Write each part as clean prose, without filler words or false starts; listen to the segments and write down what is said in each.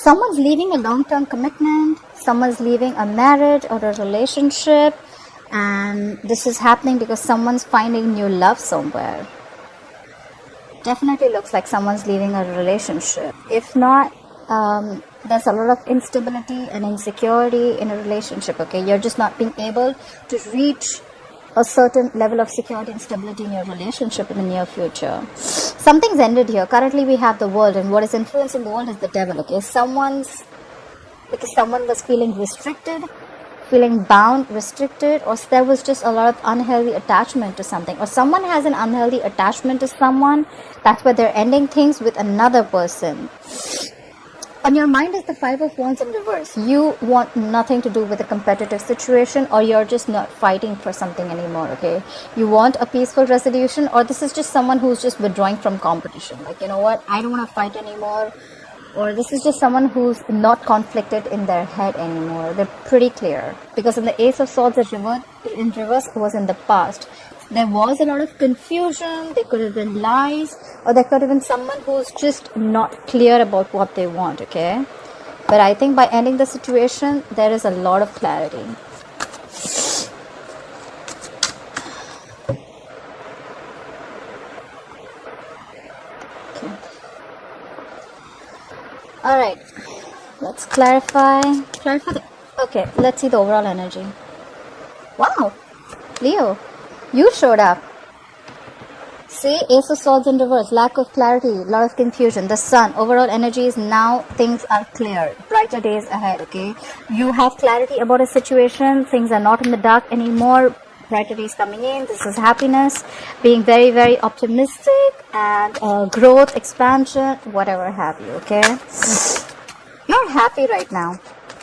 Someone's leaving a long-term commitment, someone's leaving a marriage or a relationship, and this is happening because someone's finding new love somewhere. Definitely looks like someone's leaving a relationship. If not, there's a lot of instability and insecurity in a relationship, okay? You're just not being able to reach a certain level of security and stability in your relationship in the near future. Something's ended here. Currently we have the world, and what is influencing the world is the devil, okay? Someone was feeling restricted, feeling bound, restricted, or there was just a lot of unhealthy attachment to something, or someone has an unhealthy attachment to someone. That's why they're ending things with another person. On your mind is the Five of Wands in reverse. You want nothing to do with a competitive situation, or you're just not fighting for something anymore, okay? You want a peaceful resolution, or this is just someone who's just withdrawing from competition. Like, you know what, I don't want to fight anymore. Or this is just someone who's not conflicted in their head anymore. They're pretty clear. Because in the Ace of Swords in reverse was in the past. There was a lot of confusion, there could have been lies, or there could have been someone who's just not clear about what they want, okay? But I think by ending the situation, there is a lot of clarity. Okay. Alright, let's clarify. Okay, let's see the overall energy. Wow, Leo. You showed up. See, Ace of Swords in reverse, lack of clarity, lot of confusion. The Sun, overall energy is now things are clear, brighter days ahead, okay? You have clarity about a situation, things are not in the dark anymore, brighter days coming in, this is happiness, being very, very optimistic, and growth, expansion, whatever have you, okay? You're happy right now.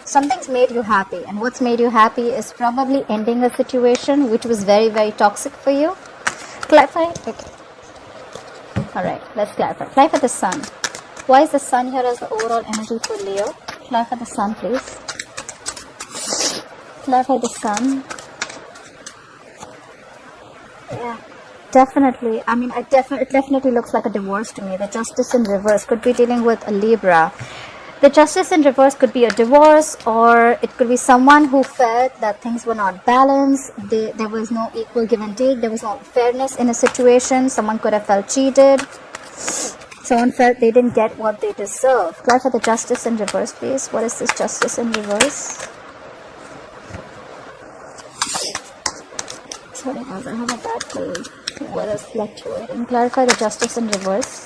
Something's made you happy, and what's made you happy is probably ending a situation which was very, very toxic for you. Clarify? Okay. Alright, let's clarify. Clarify the Sun. Why is the Sun here as the overall energy for Leo? Clarify the Sun, please. Clarify the Sun. Yeah, definitely. I mean, it definitely looks like a divorce to me. The Justice in reverse could be dealing with a Libra. The Justice in reverse could be a divorce, or it could be someone who felt that things were not balanced, there was no equal give and take, there was no fairness in a situation, someone could have felt cheated, someone felt they didn't get what they deserve. Clarify the Justice in reverse, please. What is this Justice in reverse? Sorry guys, I have a bad cold. Weather's fluctuating. Clarify the Justice in reverse.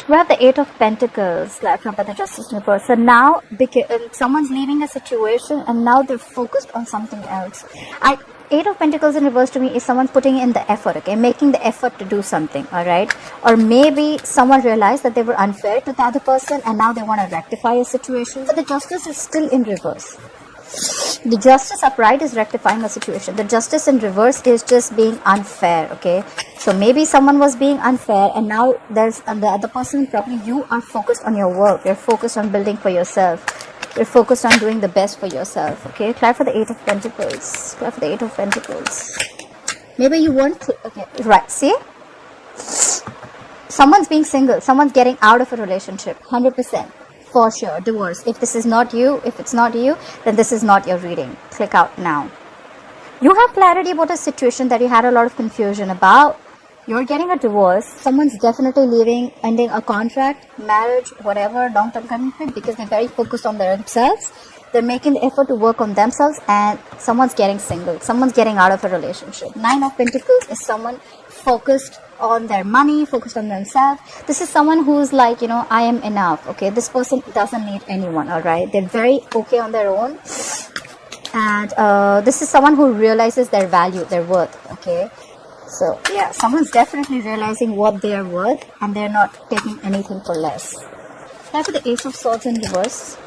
We have the Eight of Pentacles, clarify the Justice in reverse. So now, because someone's leaving a situation and now they're focused on something else. Eight of Pentacles in reverse to me is someone putting in the effort, okay, making the effort to do something, alright? Or maybe someone realized that they were unfair to the other person and now they want to rectify a situation. But the Justice is still in reverse. The Justice upright is rectifying a situation. The Justice in reverse is just being unfair, okay? So maybe someone was being unfair and now there's the other person, probably you are focused on your work. You're focused on building for yourself. You're focused on doing the best for yourself, okay? Clarify the Eight of Pentacles. Clarify the Eight of Pentacles. Maybe you weren't, okay, right, see? Someone's being single. Someone's getting out of a relationship, 100%. For sure, divorce. If this is not you, if it's not you, then this is not your reading. Click out now. You have clarity about a situation that you had a lot of confusion about. You're getting a divorce. Someone's definitely leaving, ending a contract, marriage, whatever, long-term commitment, because they're very focused on themselves. They're making the effort to work on themselves, and someone's getting single. Someone's getting out of a relationship. Nine of Pentacles is someone focused on their money, focused on themselves. This is someone who's like, you know, I am enough, okay? This person doesn't need anyone, all right? They're very okay on their own. And this is someone who realizes their value, their worth, okay? So, yeah, someone's definitely realizing what they are worth and they're not taking anything for less. Now for the Ace of Swords in reverse.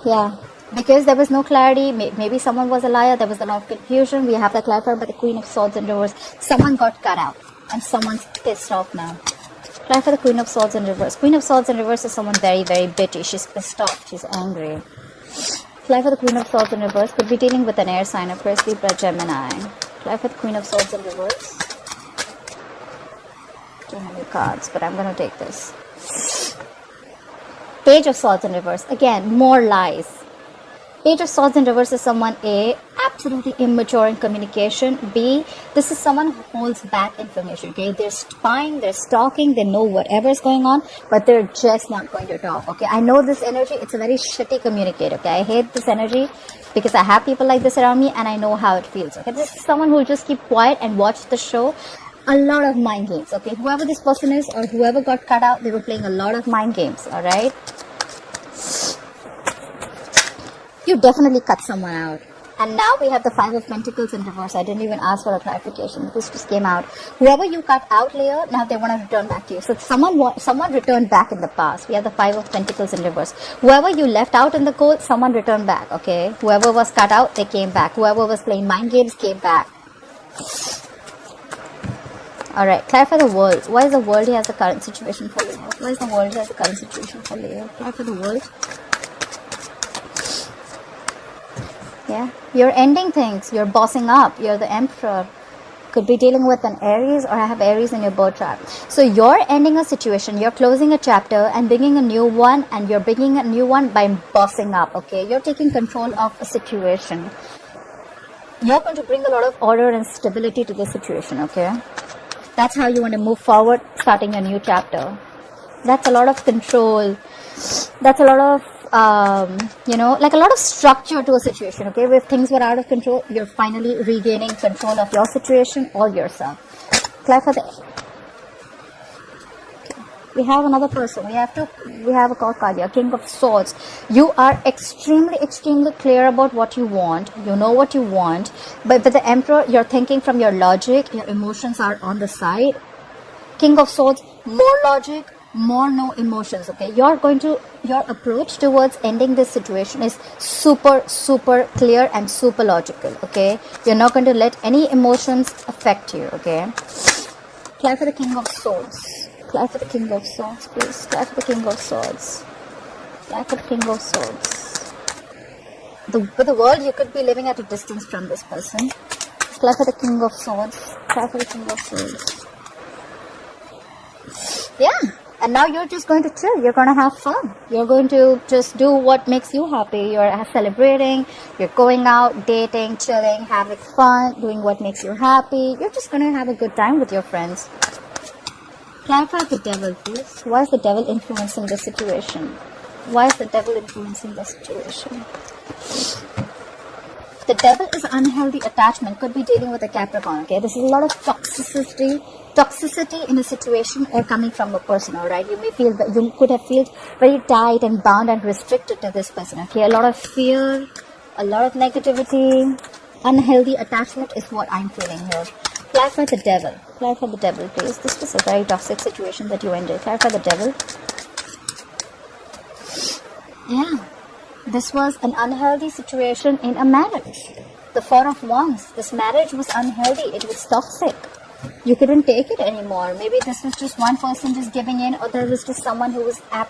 Yeah. Because there was no clarity, maybe someone was a liar, there was a lot of confusion. We have that clarified by the Queen of Swords in reverse. Someone got cut out and someone's pissed off now. Clarify the Queen of Swords in reverse. Queen of Swords in reverse is someone very, very bitchy. She's pissed off, she's angry. Clarify the Queen of Swords in reverse. Could be dealing with an air sign, Aquarius, Libra, Gemini. Clarify the Queen of Swords in reverse. Too many cards, but I'm going to take this. Page of Swords in reverse. Again, more lies. Page of Swords in reverse is someone A, absolutely immature in communication. B, this is someone who holds back information. Okay, they're spying, they're stalking, they know whatever is going on, but they're just not going to talk. Okay, I know this energy. It's a very shitty communicator. Okay, I hate this energy because I have people like this around me and I know how it feels. Okay, this is someone who will just keep quiet and watch the show. A lot of mind games. Okay, whoever this person is or whoever got cut out, they were playing a lot of mind games. All right. You definitely cut someone out. And now we have the Five of Pentacles in reverse. I didn't even ask for a clarification. This just came out. Whoever you cut out, Leo, now they want to return back to you. So someone returned back in the past. We have the Five of Pentacles in reverse. Whoever you left out in the cold, someone returned back, okay? Whoever was cut out, they came back. Whoever was playing mind games came back. Alright, clarify the world. Why is the world has the current situation for Leo? Why is the world has the current situation for Leo? Clarify the world. Yeah, you're ending things, you're bossing up, you're the emperor. Could be dealing with an Aries, or I have Aries in your birth chart. So you're ending a situation, you're closing a chapter and bringing a new one, and you're bringing a new one by bossing up, okay? You're taking control of a situation. You're going to bring a lot of order and stability to the situation, okay? That's how you want to move forward, starting a new chapter. That's a lot of control. That's a lot of like a lot of structure to a situation, okay? If things were out of control, you're finally regaining control of your situation or yourself. Clarify the... Okay. We have another person. We have a card here, King of Swords. You are extremely clear about what you want. You know what you want. But with the Emperor, you're thinking from your logic. Your emotions are on the side. King of Swords, more logic, more no emotions, okay? Your approach towards ending this situation is super clear and super logical, okay? You're not going to let any emotions affect you, okay? Clap for the King of Swords. Clap for the King of Swords, please. Clap for the King of Swords. Clap for the King of Swords. With the world, you could be living at a distance from this person. Clap for the King of Swords. Clap for the King of Swords. Yeah. And now you're just going to chill. You're going to have fun. You're going to just do what makes you happy. You're celebrating. You're going out, dating, chilling, having fun, doing what makes you happy. You're just going to have a good time with your friends. Clarify the devil, please. Why is the devil influencing the situation? Why is the devil influencing the situation? The devil is unhealthy attachment. Could be dealing with a Capricorn, okay? This is a lot of toxicity in a situation or coming from a person, all right? You may feel that you could have felt very tight and bound and restricted to this person, okay? A lot of fear, a lot of negativity, unhealthy attachment is what I'm feeling here. Clarify the devil. Clarify the devil, please. This was a very toxic situation that you ended. Clarify the devil. Yeah. This was an unhealthy situation in a marriage. The Four of Wands. This marriage was unhealthy. It was toxic. You couldn't take it anymore. Maybe this was just one person just giving in, or there was just someone who was a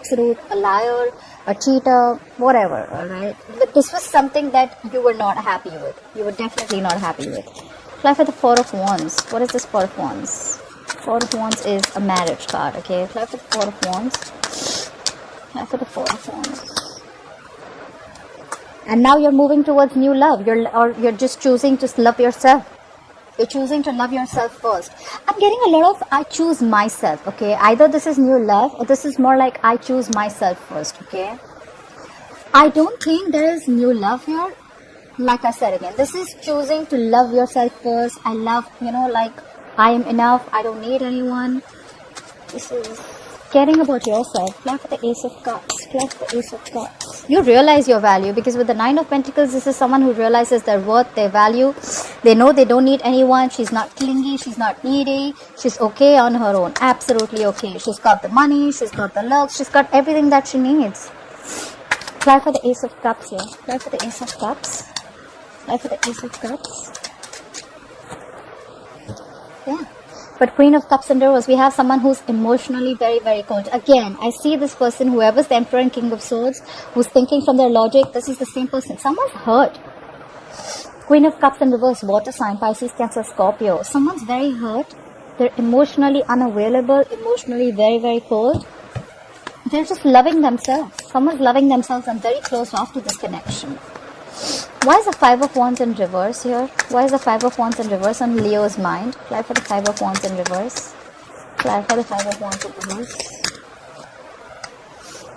liar, a cheater, whatever, alright? But this was something that you were not happy with. You were definitely not happy with. Apply for the Four of Wands. What is this Four of Wands? Four of Wands is a marriage card, okay? Apply for the Four of Wands. Apply for the Four of Wands. And now you're moving towards new love. You're just choosing to love yourself. You're choosing to love yourself first. I'm getting a lot of I choose myself, okay? Either this is new love or this is more like I choose myself first, okay? I don't think there is new love here. Like I said again, this is choosing to love yourself first. I love, like I am enough. I don't need anyone. This is caring about yourself. Clap for the Ace of Cups. Clap for the Ace of Cups. You realize your value, because with the Nine of Pentacles, this is someone who realizes their worth, their value. They know they don't need anyone. She's not clingy. She's not needy. She's okay on her own. Absolutely okay. She's got the money. She's got the looks. She's got everything that she needs. Clap for the Ace of Cups here. Clap for the Ace of Cups. Clap for the Ace of Cups. Yeah. But Queen of Cups and Rose, we have someone who's emotionally very cold. Again, I see this person, whoever's the Emperor and King of Swords, who's thinking from their logic. This is the same person. Someone's hurt. Queen of Cups in reverse, water sign, Pisces, Cancer, Scorpio. Someone's very hurt. They're emotionally unavailable, emotionally very, very cold. They're just loving themselves. Someone's loving themselves and very close off to this connection. Why is the Five of Wands in reverse here? Why is the Five of Wands in reverse on Leo's mind? Clarify the Five of Wands in reverse. Clarify the Five of Wands in reverse.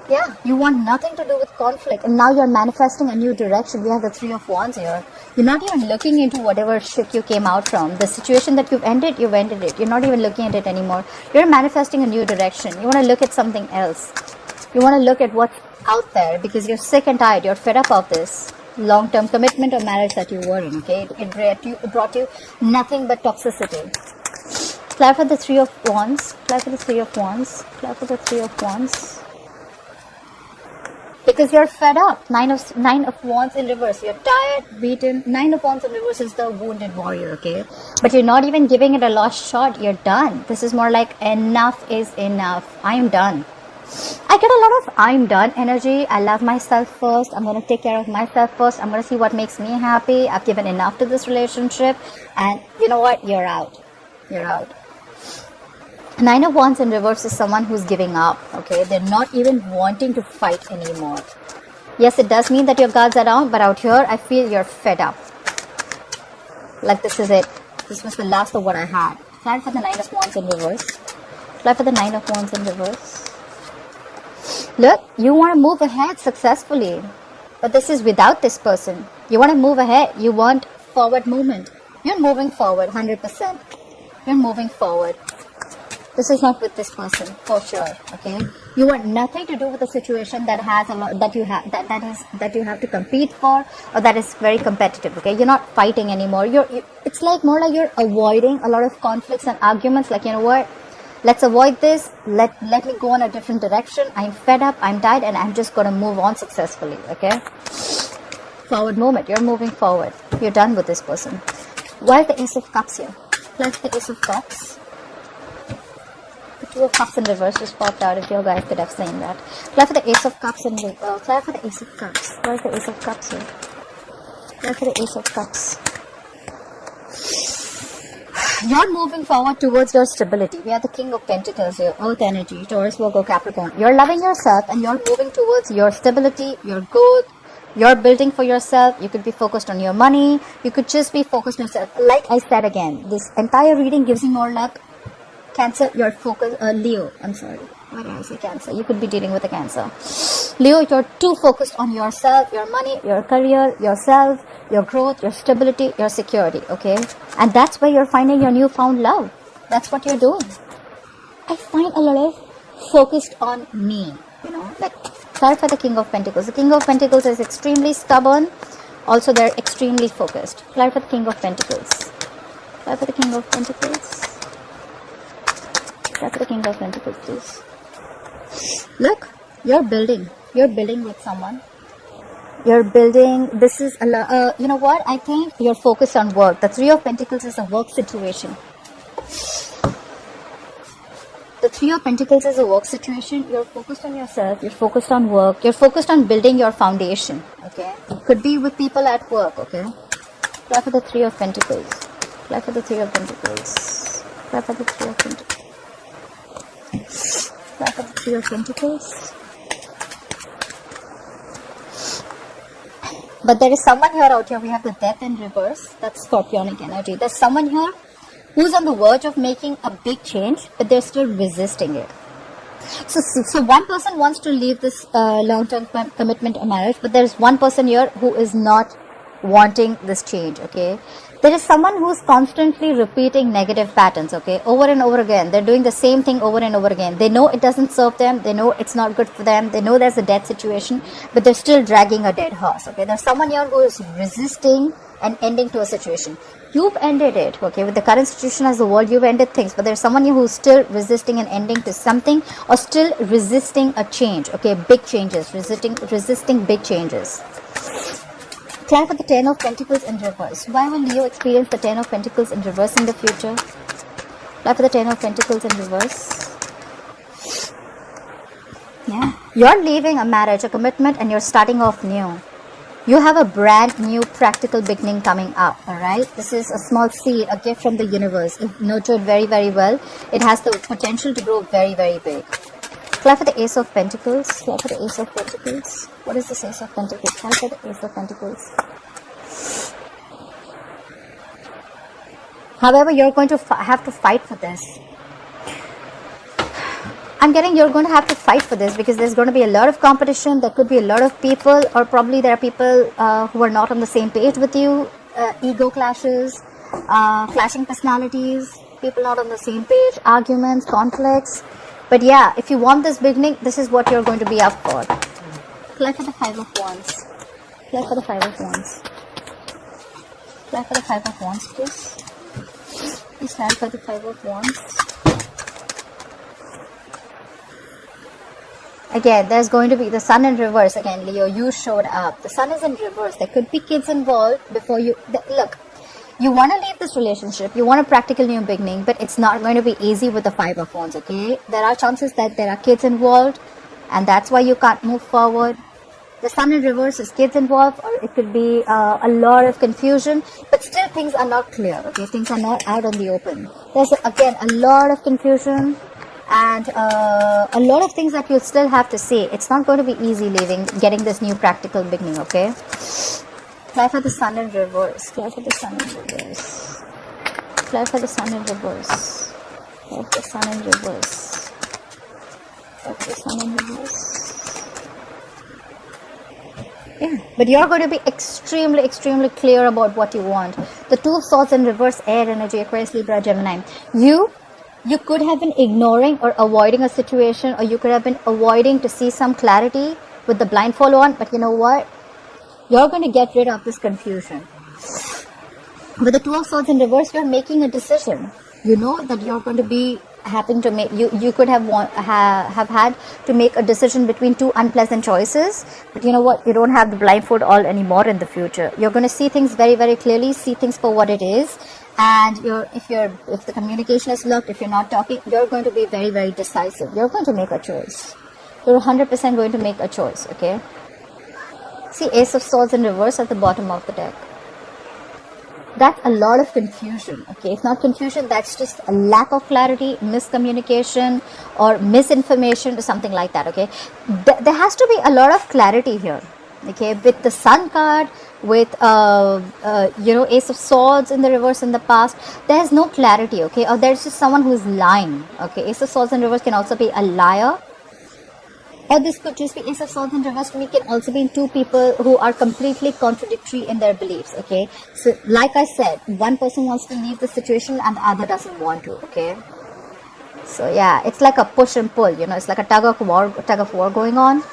Yeah, you want nothing to do with conflict, and now you're manifesting a new direction. We have the Three of Wands here. You're not even looking into whatever shit you came out from. The situation that you've ended it. You're not even looking at it anymore. You're manifesting a new direction. You want to look at something else. You want to look at what's out there because you're sick and tired. You're fed up of this long-term commitment or marriage that you were in, okay? It brought you nothing but toxicity. Clarify the Three of Wands. Clarify the Three of Wands. Clarify the Three of Wands. Because you're fed up. Nine of Wands in reverse. You're tired, beaten. Nine of Wands in reverse is the wounded warrior, okay? But you're not even giving it a last shot. You're done. This is more like enough is enough. I am done. I get a lot of I'm done energy. I love myself first. I'm going to take care of myself first. I'm going to see what makes me happy. I've given enough to this relationship. And you know what? You're out. You're out. Nine of Wands in reverse is someone who's giving up, okay? They're not even wanting to fight anymore. Yes, it does mean that your guards are down, but out here, I feel you're fed up. Like this is it. This was the last of what I had. Plan for the Nine of Wands in reverse. Plan for the Nine of Wands in reverse. Look, you want to move ahead successfully, but this is without this person. You want to move ahead. You want forward movement. You're moving forward 100%. You're moving forward. This is not with this person for sure, okay? You want nothing to do with a situation that has a lot that you have to compete for, or that is very competitive, okay? You're not fighting anymore. It's like more like you're avoiding a lot of conflicts and arguments. Like, you know what? Let's avoid this. Let me go in a different direction. I'm fed up. I'm tired, and I'm just gonna move on successfully, okay? Forward movement. You're moving forward. You're done with this person. Why is the Ace of Cups here? Plus the Ace of Cups. The Two of Cups in reverse just popped out. If you guys could have seen that. Apply for the Ace of Cups in reverse. Apply for the Ace of Cups. Where's the Ace of Cups here? Apply for the Ace of Cups. You're moving forward towards your stability. We have the King of Pentacles here. Earth energy. Taurus, Virgo, Capricorn. You're loving yourself and you're moving towards your stability, your growth. You're building for yourself. You could be focused on your money. You could just be focused on yourself. Like I said again, this entire reading gives you more luck. Cancer, you're focused. Leo, I'm sorry. Why did I say Cancer? You could be dealing with a Cancer. Leo, you're too focused on yourself, your money, your career, yourself, your growth, your stability, your security, okay? And that's where you're finding your newfound love. That's what you're doing. I find a lot of focused on me, you know, like clarify the King of Pentacles. The King of Pentacles is extremely stubborn. Also, they're extremely focused. Clarify the King of Pentacles. Clarify the King of Pentacles. Clarify the King of Pentacles, please. Look, you're building. You're building with someone. You're building. This is a you know what? I think you're focused on work. The Three of Pentacles is a work situation. The Three of Pentacles is a work situation. You're focused on yourself. You're focused on work. You're focused on building your foundation. Okay. It could be with people at work. Okay. Apply for the Three of Pentacles. Apply for the Three of Pentacles. Apply for the Three of Pentacles. Apply for the Three of Pentacles. But there is someone here out here. We have the Death in reverse. That's Scorpionic energy. There's someone here who's on the verge of making a big change, but they're still resisting it. So one person wants to leave this long-term commitment or marriage, but there's one person here who is not wanting this change, okay? There is someone who's constantly repeating negative patterns, okay, over and over again. They're doing the same thing over and over again. They know it doesn't serve them. They know it's not good for them. They know there's a dead situation, but they're still dragging a dead horse, okay? There's someone here who is resisting an ending to a situation. You've ended it, okay? With the current situation as the world, you've ended things, but there's someone here who's still resisting an ending to something, or still resisting a change, okay? Big changes, resisting big changes. Clarify the Ten of Pentacles in reverse. Why will Leo experience the Ten of Pentacles in reverse in the future? Clarify the Ten of Pentacles in reverse. Yeah. You're leaving a marriage, a commitment, and you're starting off new. You have a brand new practical beginning coming up, all right? This is a small seed, a gift from the universe. If nurtured very, very well, it has the potential to grow very, very big. Fly for the Ace of Pentacles. Fly for the Ace of Pentacles. What is this Ace of Pentacles? Fly for the Ace of Pentacles. However, you're going to have to fight for this. I'm getting you're going to have to fight for this because there's going to be a lot of competition. There could be a lot of people, or probably there are people who are not on the same page with you. Ego clashes, clashing personalities, people not on the same page, arguments, conflicts. But yeah, if you want this beginning, this is what you're going to be up for. Fly for the Five of Wands. Fly for the Five of Wands. Fly for the Five of Wands, please. Please fly for the Five of Wands. Again, there's going to be the Sun in reverse. Again, Leo, you showed up. The Sun is in reverse. There could be kids involved before you... Look, you want to leave this relationship. You want a practical new beginning, but it's not going to be easy with the Five of Wands, okay? There are chances that there are kids involved, and that's why you can't move forward. The Sun in reverse is kids involved, or it could be a lot of confusion, but still things are not clear, okay? Things are not out on the open. There's, again, a lot of confusion. And a lot of things that you'll still have to say. It's not going to be easy getting this new practical beginning, okay? Fly for the Sun in reverse. Fly for the Sun in reverse. Fly for the Sun in reverse. Fly for the Sun in reverse. Fly for the Sun in reverse. Yeah, but you're going to be extremely, extremely clear about what you want. The Two of Swords in reverse, air energy, Aquarius, Libra, Gemini. You could have been ignoring or avoiding a situation, or you could have been avoiding to see some clarity with the blindfold on, but you know what? You're going to get rid of this confusion. With the Two of Swords in reverse, you're making a decision. You know that you're going to be having to make, you could have had to make a decision between two unpleasant choices, but you know what? You don't have the blindfold all anymore in the future. You're going to see things very, very clearly, see things for what it is. And if the communication is blocked, if you're not talking, you're going to be very, very decisive. You're going to make a choice. You're 100% going to make a choice, okay? See Ace of Swords in reverse at the bottom of the deck. That's a lot of confusion, okay? It's not confusion, that's just a lack of clarity, miscommunication, or misinformation or something like that, okay? There has to be a lot of clarity here, okay? With the Sun card, with Ace of Swords in the reverse in the past, there's no clarity, okay? Or there's just someone who's lying, okay? Ace of Swords in reverse can also be a liar, or this could just be Ace of Swords in reverse. We can also be two people who are completely contradictory in their beliefs, okay? So like I said, one person wants to leave the situation and the other doesn't want to, okay? So yeah, it's like a push and pull, it's like a tug of war going on.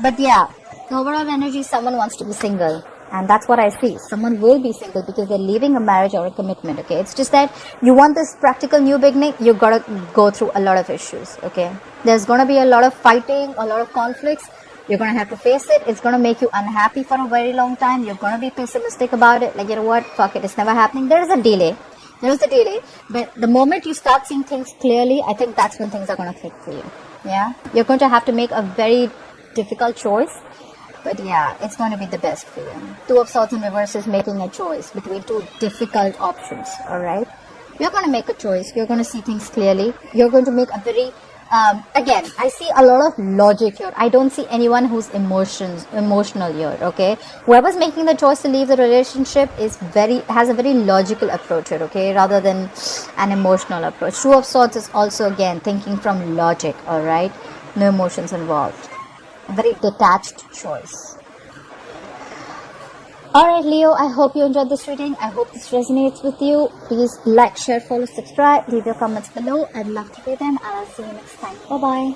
But yeah, the overall energy, someone wants to be single. And that's what I see. Someone will be single because they're leaving a marriage or a commitment, okay? It's just that you want this practical new beginning, you gotta go through a lot of issues, okay? There's gonna be a lot of fighting, a lot of conflicts. You're gonna have to face it. It's gonna make you unhappy for a very long time. You're gonna be pessimistic about it. Like, you know what? Fuck it. It's never happening. There is a delay. But the moment you start seeing things clearly, I think that's when things are gonna click for you. Yeah? You're going to have to make a very difficult choice. But yeah, it's going to be the best for you. Two of Swords in reverse is making a choice between two difficult options, alright? You're going to make a choice. You're going to see things clearly. You're going to make a very... again, I see a lot of logic here. I don't see anyone who's emotional here, okay? Whoever's making the choice to leave the relationship has a very logical approach here, okay? Rather than an emotional approach. Two of Swords is also, again, thinking from logic, alright? No emotions involved. A very detached choice. Alright Leo, I hope you enjoyed this reading. I hope this resonates with you. Please like, share, follow, subscribe. Leave your comments below. I'd love to read them and I'll see you next time. Bye bye.